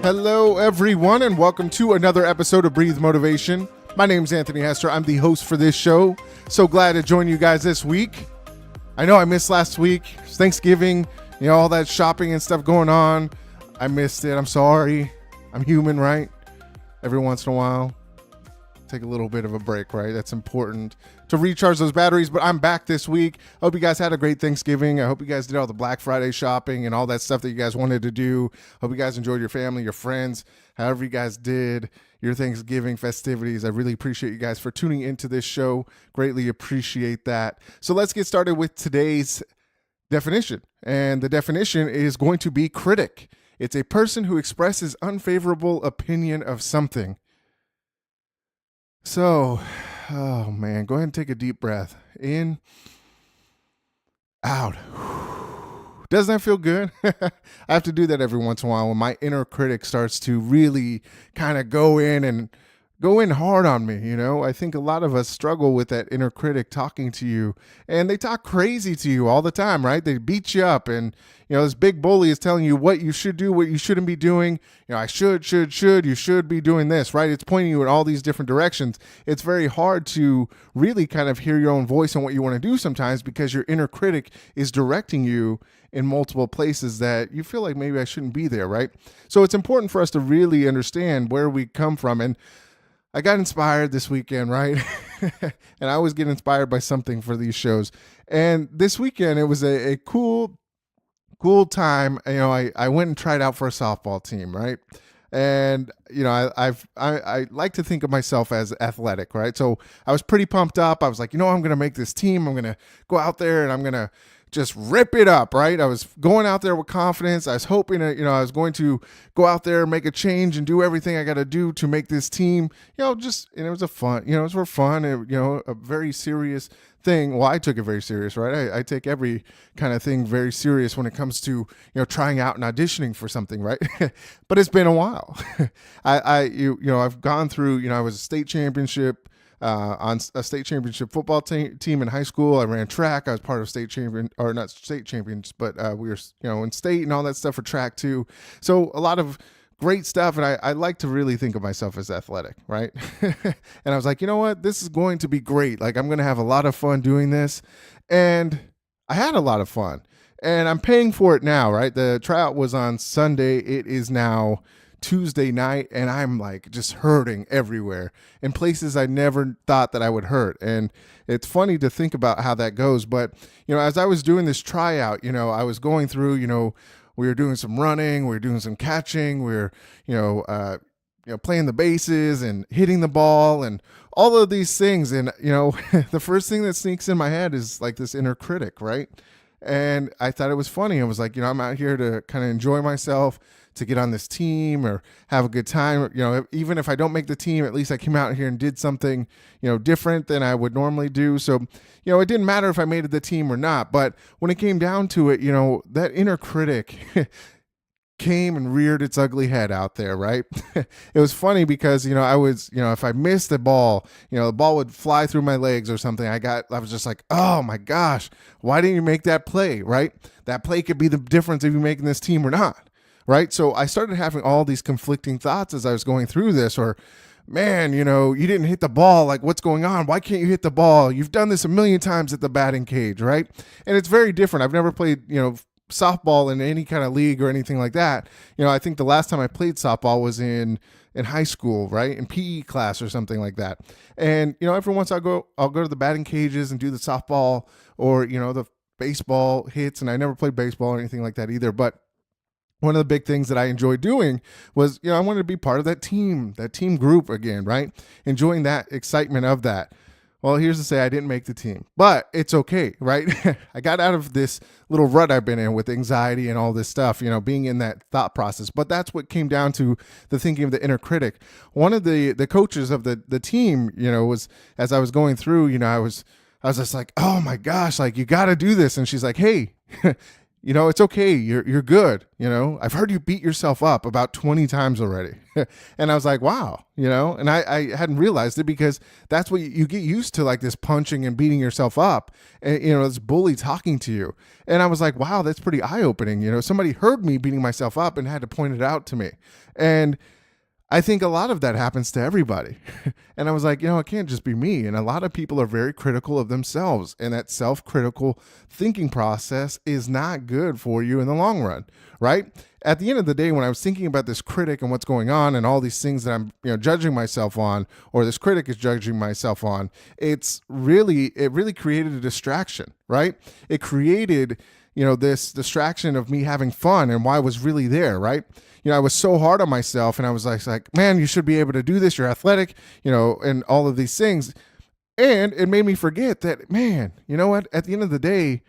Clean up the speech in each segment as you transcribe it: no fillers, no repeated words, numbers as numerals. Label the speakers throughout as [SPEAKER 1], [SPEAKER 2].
[SPEAKER 1] Hello, everyone, and welcome to another episode of Breathe Motivation. My name is Anthony Hester. I'm the host for this show. So glad to join you guys this week. I know I missed last week. It's Thanksgiving, all that shopping and stuff going on. I missed it. I'm sorry. I'm human, right? Every once in a while, take a little bit of a break, right? That's important to recharge those batteries, but I'm back this week. I hope you guys had a great Thanksgiving. I hope you guys did all the Black Friday shopping and all that stuff that you guys wanted to do. Hope you guys enjoyed your family, your friends, however you guys did your Thanksgiving festivities. I really appreciate you guys for tuning into this show. Greatly appreciate that. So let's get started with today's definition. And the definition is going to be critic. It's a person who expresses unfavorable opinion of something. So, oh man, go ahead and take a deep breath. In, out. Doesn't that feel good? I have to do that every once in a while when my inner critic starts to really kind of go in hard on me. I think a lot of us struggle with that inner critic talking to you, and they talk crazy to you all the time, right? They beat you up, and this big bully is telling you what you should do, what you shouldn't be doing. I should, you should be doing this, right? It's pointing you in all these different directions. It's very hard to really kind of hear your own voice and what you want to do sometimes because your inner critic is directing you in multiple places that you feel like maybe I shouldn't be there, right? So it's important for us to really understand where we come from. And I got inspired this weekend, right? And I always get inspired by something for these shows. And this weekend, it was a cool time. I went and tried out for a softball team, right? And I like to think of myself as athletic, right? So I was pretty pumped up. I was like, I'm going to make this team. I'm going to go out there and I'm going to just rip it up, right? I was going out there with confidence. I was hoping that, I was going to go out there and make a change and do everything I got to do to make this team, it was a fun, it was for fun, a very serious thing. Well, I took it very serious, right? I take every kind of thing very serious when it comes to, trying out and auditioning for something, right? But it's been a while. I've gone through, I was a state championship on a state championship football team in high school. I ran track. I was part of not state champions, but we were, in state and all that stuff for track too. So a lot of great stuff. And I like to really think of myself as athletic, right? And I was like, you know what? This is going to be great. Like, I'm going to have a lot of fun doing this. And I had a lot of fun. And I'm paying for it now, right? The tryout was on Sunday. It is now Tuesday night, and I'm like just hurting everywhere in places I never thought that I would hurt. And it's funny to think about how that goes. But, as I was doing this tryout, I was going through, we were doing some running, we were doing some catching, we were, playing the bases and hitting the ball and all of these things. And, the first thing that sneaks in my head is like this inner critic, right? And I thought it was funny. I was like, I'm out here to kind of enjoy myself, to get on this team or have a good time. Even if I don't make the team, at least I came out here and did something, different than I would normally do. So, it didn't matter if I made the team or not. But when it came down to it, that inner critic came and reared its ugly head out there, right? It was funny because, I was, if I missed the ball, the ball would fly through my legs or something. I was just like, oh my gosh, why didn't you make that play, right? That play could be the difference if you're making this team or not. Right. So I started having all these conflicting thoughts as I was going through this, or, man, you didn't hit the ball. Like, what's going on? Why can't you hit the ball? You've done this a million times at the batting cage. Right. And it's very different. I've never played, softball in any kind of league or anything like that. I think the last time I played softball was in high school, right? In PE class or something like that. And, every once I'll go to the batting cages and do the softball or, the baseball hits. And I never played baseball or anything like that either. But one of the big things that I enjoyed doing was, I wanted to be part of that team group again, right? Enjoying that excitement of that. Well, here's to say I didn't make the team, but it's okay, right? I got out of this little rut I've been in with anxiety and all this stuff, being in that thought process. But that's what came down to the thinking of the inner critic. One of the coaches of the team, was, as I was going through, I was just like, oh my gosh, like, you got to do this. And she's like, hey, It's okay. You're good. I've heard you beat yourself up about 20 times already. And I was like, wow, and I hadn't realized it because that's what you get used to, like this punching and beating yourself up and, this bully talking to you. And I was like, wow, that's pretty eye opening. Somebody heard me beating myself up and had to point it out to me. And I think a lot of that happens to everybody. And I was like, it can't just be me. And a lot of people are very critical of themselves. And that self-critical thinking process is not good for you in the long run, right? At the end of the day, when I was thinking about this critic and what's going on and all these things that I'm, judging myself on, or this critic is judging myself on, it really created a distraction, right? It created, this distraction of me having fun and why I was really there, right? I was so hard on myself and I was like, man, you should be able to do this. You're athletic, and all of these things. And it made me forget that, man, you know what? At the end of the day,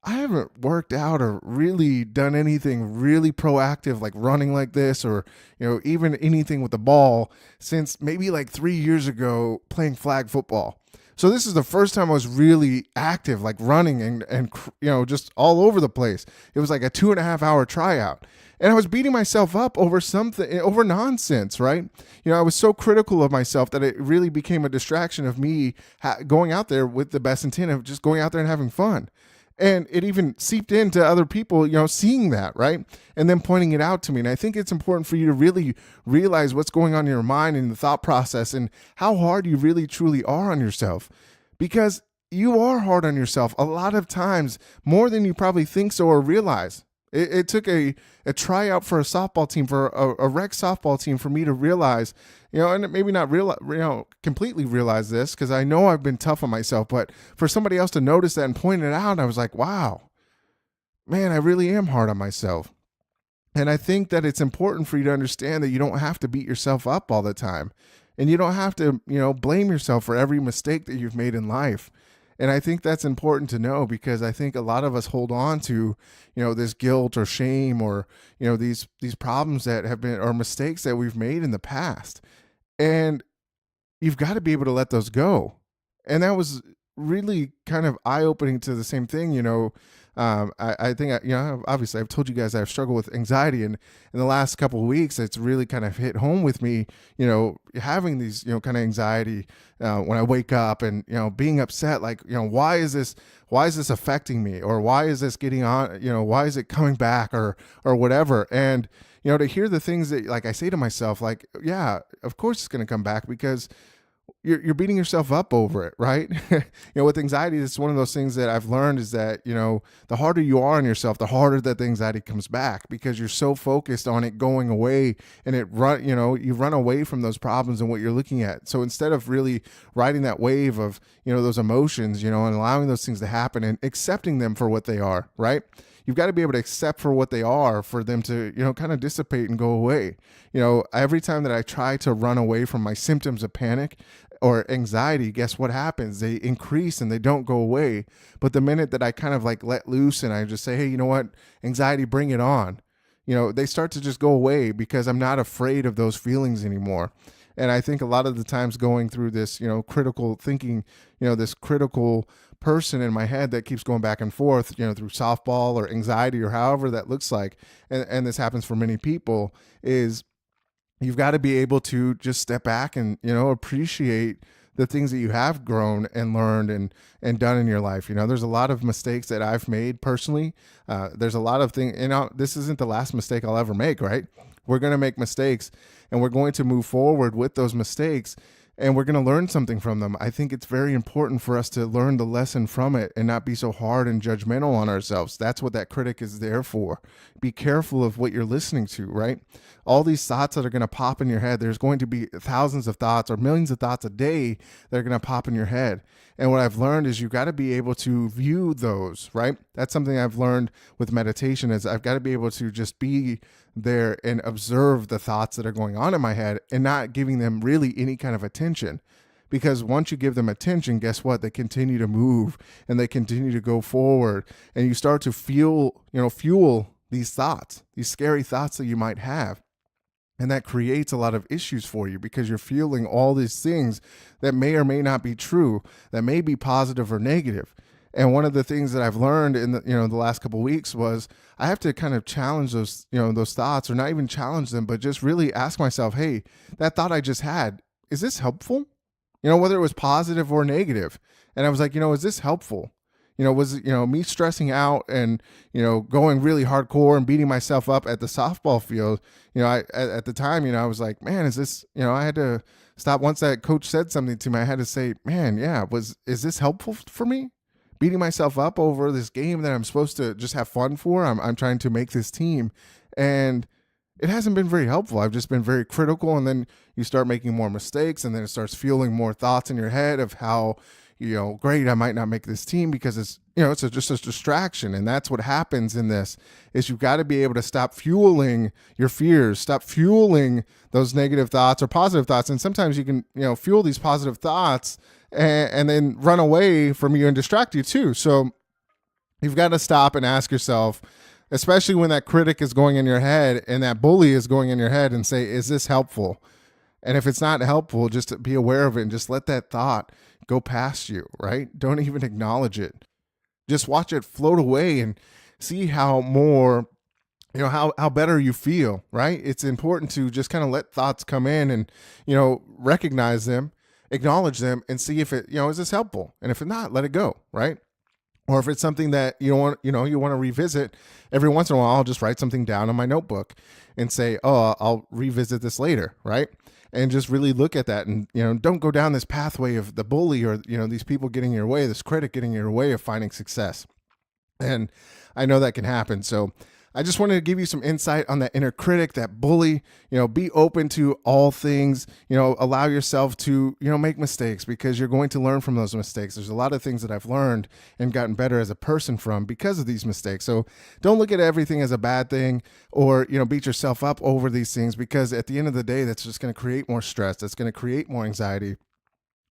[SPEAKER 1] I haven't worked out or really done anything really proactive like running like this or, even anything with the ball since maybe like 3 years ago playing flag football. So this is the first time I was really active, like running and just all over the place. It was like a 2.5 hour tryout. And I was beating myself up over over nonsense, right? I was so critical of myself that it really became a distraction of me going out there with the best intent of just going out there and having fun. And it even seeped into other people, seeing that, right? And then pointing it out to me. And I think it's important for you to really realize what's going on in your mind and the thought process and how hard you really truly are on yourself. Because you are hard on yourself a lot of times, more than you probably think so or realize. It took a tryout for a softball team, for a rec softball team, for me to realize, and maybe not completely realize this, because I know I've been tough on myself, but for somebody else to notice that and point it out, I was like, wow, man, I really am hard on myself. And I think that it's important for you to understand that you don't have to beat yourself up all the time. And you don't have to, blame yourself for every mistake that you've made in life. And I think that's important to know, because I think a lot of us hold on to, this guilt or shame or, these problems that have been, or mistakes that we've made in the past. And you've got to be able to let those go. And that was really kind of eye opening to the same thing, I think, obviously I've told you guys I've struggled with anxiety, and in the last couple of weeks, it's really kind of hit home with me, having these, kind of anxiety when I wake up and, being upset, like, why is this affecting me? Or why is this getting on, why is it coming back or whatever? And, to hear the things that, like, I say to myself, like, yeah, of course it's going to come back, because you're beating yourself up over it, right? With anxiety, it's one of those things that I've learned is that, the harder you are on yourself, the harder that the anxiety comes back, because you're so focused on it going away, and you run away from those problems and what you're looking at. So instead of really riding that wave of, those emotions, and allowing those things to happen and accepting them for what they are, right? You've got to be able to accept for what they are, for them to, kind of dissipate and go away. Every time that I try to run away from my symptoms of panic or anxiety, guess what happens? They increase and they don't go away. But the minute that I kind of like let loose and I just say, hey, you know what? Anxiety, bring it on. They start to just go away, because I'm not afraid of those feelings anymore. And I think a lot of the times going through this, critical thinking, this critical person in my head that keeps going back and forth, through softball or anxiety or however that looks like, and this happens for many people, is you've got to be able to just step back and, appreciate the things that you have grown and learned and done in your life. There's a lot of mistakes that I've made personally. There's a lot of things, this isn't the last mistake I'll ever make, right? We're going to make mistakes, and we're going to move forward with those mistakes, and we're going to learn something from them. I think it's very important for us to learn the lesson from it and not be so hard and judgmental on ourselves. That's what that critic is there for. Be careful of what you're listening to, right? All these thoughts that are going to pop in your head, there's going to be thousands of thoughts or millions of thoughts a day that are going to pop in your head. And what I've learned is you've got to be able to view those, right? That's something I've learned with meditation, is I've got to be able to just be there and observe the thoughts that are going on in my head and not giving them really any kind of attention. Because once you give them attention, guess what? They continue to move and they continue to go forward, and you start to fuel these thoughts, these scary thoughts that you might have. And that creates a lot of issues for you, because you're feeling all these things that may or may not be true, that may be positive or negative. And one of the things that I've learned in the last couple of weeks was I have to kind of challenge those thoughts, or not even challenge them, but just really ask myself, hey, that thought I just had, is this helpful? Whether it was positive or negative. And I was like, is this helpful? Was me stressing out and, going really hardcore and beating myself up at the softball field. At the time, I was like, man, is this, I had to stop. Once that coach said something to me, I had to say, man, yeah, is this helpful for me? Beating myself up over this game that I'm supposed to just have fun for. I'm trying to make this team, and it hasn't been very helpful. I've just been very critical, and then you start making more mistakes, and then it starts fueling more thoughts in your head of how, great, I might not make this team because it's just a distraction. And that's what happens in this is you've got to be able to stop fueling your fears, stop fueling those negative thoughts or positive thoughts. And sometimes you can, fuel these positive thoughts and then run away from you and distract you too. So you've got to stop and ask yourself, especially when that critic is going in your head and that bully is going in your head, and say, is this helpful? And if it's not helpful, just be aware of it and just let that thought go past you, right? Don't even acknowledge it. Just watch it float away and see how more, how better you feel, right? It's important to just kind of let thoughts come in and, recognize them, acknowledge them, and see if it, is this helpful? And if it's not, let it go, right? Or if it's something that you want to revisit every once in a while, I'll just write something down on my notebook and say, oh, I'll revisit this later, right? And just really look at that, and don't go down this pathway of the bully or these people getting in your way, this critic getting in your way of finding success. And I know that can happen. So I just wanted to give you some insight on that inner critic, that bully. Be open to all things. Allow yourself to make mistakes, because you're going to learn from those mistakes. There's a lot of things that I've learned and gotten better as a person from because of these mistakes. So don't look at everything as a bad thing, or beat yourself up over these things, because at the end of the day, that's just going to create more stress. That's going to create more anxiety,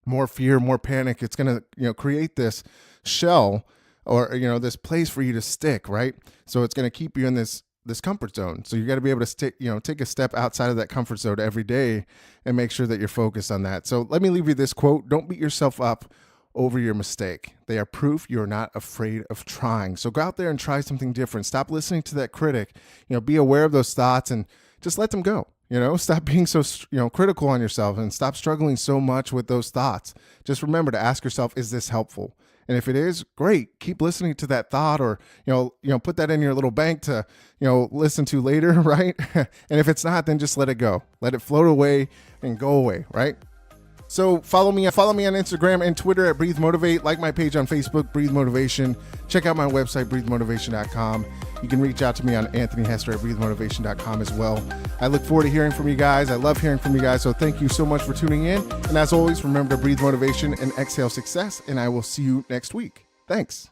[SPEAKER 1] more fear, more panic. It's going to create this shell, or this place for you to stick, right? So it's going to keep you in this comfort zone. So you got to be able to stick, take a step outside of that comfort zone every day and make sure that you're focused on that. So let me leave you this quote: don't beat yourself up over your mistake. They are proof you're not afraid of trying. So go out there and try something different. Stop listening to that critic. Be aware of those thoughts and just let them go. Stop being so, critical on yourself, and stop struggling so much with those thoughts. Just remember to ask yourself, is this helpful? And if it is, great. Keep listening to that thought, or, put that in your little bank to, listen to later, right? And if it's not, then just let it go. Let it float away and go away, right? So follow me on Instagram and Twitter at Breathe Motivate. Like my page on Facebook, Breathe Motivation. Check out my website, breathemotivation.com. You can reach out to me on Anthony Hester at breathemotivation.com as well. I look forward to hearing from you guys. I love hearing from you guys. So thank you so much for tuning in. And as always, remember to breathe motivation and exhale success. And I will see you next week. Thanks.